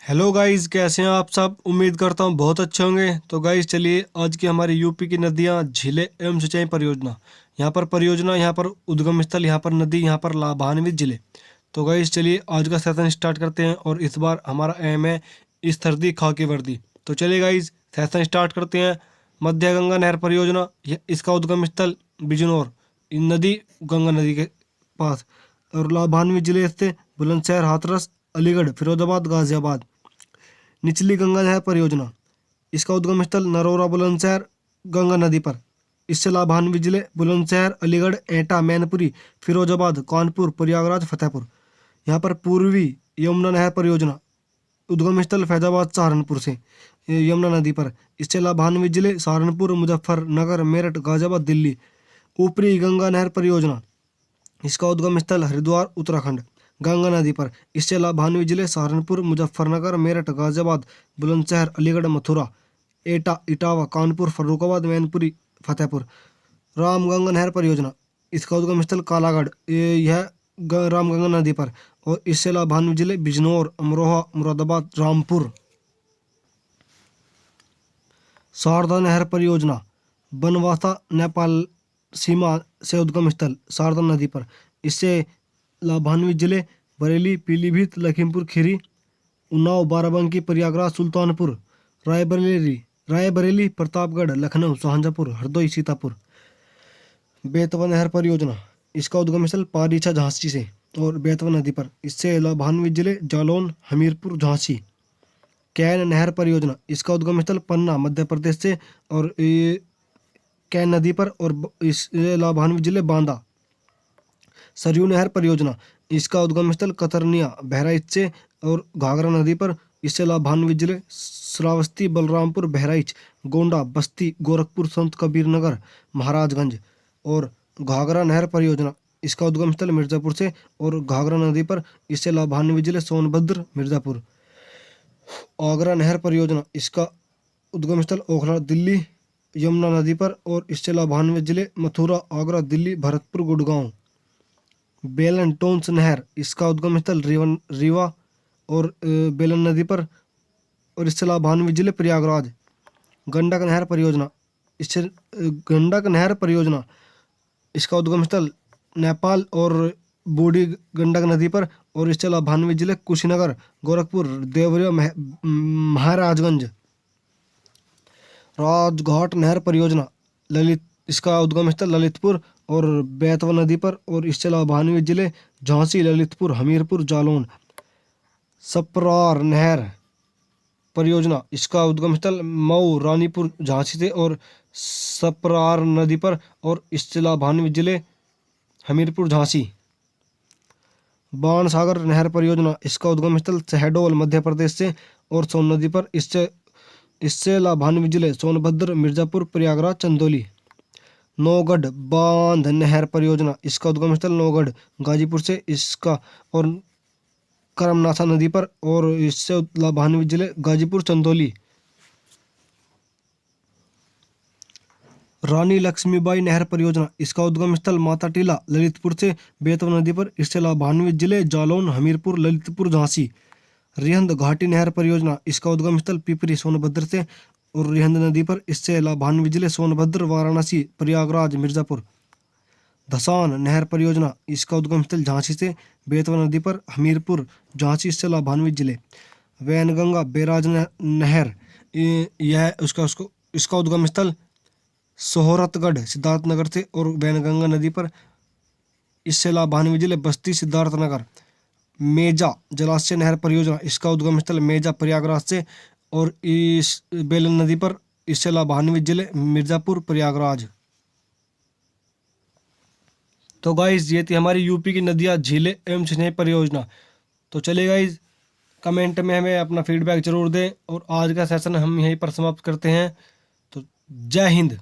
Hello guys, कैसे हैं आप सब। उम्मीद करता हूँ बहुत अच्छे होंगे। तो गाइस चलिए, आज की हमारी यूपी की नदियाँ, झीलें एवं सिंचाई परियोजना। यहाँ पर उद्गम स्थल, यहाँ पर नदी, यहाँ पर लाभान्वित जिले। तो गाइस चलिए, आज का सेशन स्टार्ट करते हैं और इस बार हमारा एम है इस सर्दी खाकी वर्दी। तो चलिए गाइस, सेशन स्टार्ट करते हैं। मध्य गंगा नहर परियोजना, इसका उद्गम स्थल बिजनौर नदी, गंगा नदी के पास। और लाभान्वित जिले से बुलंदशहर, हाथरस, अलीगढ़, फिरोजाबाद, गाजियाबाद। निचली गंगा नहर परियोजना, इसका उद्गम स्थल नरोरा, बुलंदशहर, गंगा नदी पर। इससे लाभान्वित जिले बुलंदशहर, अलीगढ़, एटा, मैनपुरी, फिरोजाबाद, कानपुर, प्रयागराज, फतेहपुर। यहाँ पर पूर्वी यमुना नहर परियोजना, उद्गम स्थल फैजाबाद, सहारनपुर से यमुना नदी पर। इससे लाभान्वित जिले सहारनपुर, मुजफ्फरनगर, मेरठ, गाजियाबाद, दिल्ली। ऊपरी गंगा नहर परियोजना, इसका उद्गम स्थल हरिद्वार, उत्तराखंड, गंगा नदी पर। इससे लाभान्वित जिले सहारनपुर, मुजफ्फरनगर, मेरठ, गाजियाबाद, बुलंदशहर, अलीगढ़, मथुरा, एटा, इटावा, कानपुर, फर्रुखाबाद, मैनपुरी, फतेहपुर। रामगंगा नहर परियोजना, इसका उद्गम स्थल कालागढ़, यह रामगंगा नदी पर। और इससे लाभान्वित जिले बिजनौर, अमरोहा, मुरादाबाद, रामपुर। शारदा नहर परियोजना, बनवासा, नेपाल सीमा से उद्गम स्थल शारदा नदी पर। इससे लाभान्वित जिले बरेली, पीलीभीत, लखीमपुर खीरी, उन्नाव, बाराबंकी, प्रयागराज, सुल्तानपुर, रायबरेली, प्रतापगढ़, लखनऊ, शाहजहाँपुर, हरदोई, सीतापुर। बेतवा नहर परियोजना, इसका उद्गम स्थल पारीछा, झांसी से और बेतवा नदी पर। इससे लाभान्वित जिले जालौन, हमीरपुर, झांसी। कैन नहर परियोजना, इसका उद्गम स्थल पन्ना, मध्य प्रदेश से और ये कैन नदी पर। और इस लाभान्वित जिले बांदा। सरयू नहर परियोजना, इसका उद्गम स्थल कतरनिया, बहराइच से और घाघरा नदी पर। इससे लाभान्वित जिले श्रावस्ती, बलरामपुर, बहराइच, गोंडा, बस्ती, गोरखपुर, संत कबीर नगर, महाराजगंज। और घाघरा नहर परियोजना, इसका उद्गम स्थल मिर्जापुर से और घाघरा नदी पर। इससे लाभान्वित जिले सोनभद्र, मिर्जापुर। आगरा नहर परियोजना, इसका उद्गम स्थल ओखला, दिल्ली, यमुना नदी पर। और इससे लाभान्वित जिले मथुरा, आगरा, दिल्ली, भरतपुर, गुड़गांव। बेलन टोन्स नहर, इसका उद्गम स्थल रीवा और बेलन नदी पर। और इससे लाभान्वित जिले प्रयागराज। गंडक नहर परियोजना, इससे गंडक नहर परियोजना, इसका उद्गम स्थल नेपाल और बूढ़ी गंडक नदी पर। और इससे लाभान्वित जिले कुशीनगर, गोरखपुर, देवरिया, महाराजगंज। राजघाट नहर परियोजना, इसका उद्गम स्थल ललितपुर और बेतवा नदी पर। और इससे लाभान्वित जिले झांसी, ललितपुर, हमीरपुर, जालौन। सप्रार नहर परियोजना, इसका उद्गम स्थल मऊ, रानीपुर, झांसी से और सप्रार नदी पर। और इससे लाभान्वित जिले हमीरपुर, झांसी। बाणसागर नहर परियोजना, इसका उद्गम स्थल शहडोल, मध्य प्रदेश से और सोन नदी पर। इससे लाभान्वित जिले सोनभद्र, मिर्जापुर, प्रयागराज, चंदौली। नौगढ़ बांध नहर परियोजना, इसका उद्गम स्थल नौगढ़, गाजीपुर से। इसका और करमनाथा नदी पर। और इससे लाभान्वित जिले गाजीपुर, चंदौली। रानी लक्ष्मीबाई नहर परियोजना, इसका उद्गम स्थल माता टीला, ललितपुर से बेतवा नदी पर। इससे लाभान्वित जिले जालौन, हमीरपुर, ललितपुर, झांसी। रिहंद घाटी नहर परियोजना, इसका उद्गम स्थल पिपरी, सोनभद्र से और रिहंद नदी पर। इससे लाभान्वित जिले सोनभद्र, वाराणसी, प्रयागराज, मिर्जापुर। धसान नहर परियोजना, इसका उद्गम स्थल झांसी से बेतवा नदी पर, हमीरपुर, झांसी। इससे लाभान्वित जिले वैनगंगा, बैराज नहर, यह इसका उद्गम स्थल सोहरतगढ़, सिद्धार्थनगर से और वैनगंगा नदी पर। इससे लाभान्वित जिले बस्ती, सिद्धार्थनगर। मेजा जलाशय नहर परियोजना, इसका उद्गम स्थल मेजा, प्रयागराज से और इस बेलन नदी पर। इससे लाभान्वित जिले मिर्जापुर, प्रयागराज। तो गाइज, ये थी हमारी यूपी की नदियाँ, झीलें एवं सिंचाई परियोजना। तो चलिए गाइज, कमेंट में हमें अपना फीडबैक जरूर दें और आज का सेशन हम यहीं पर समाप्त करते हैं। तो जय हिंद।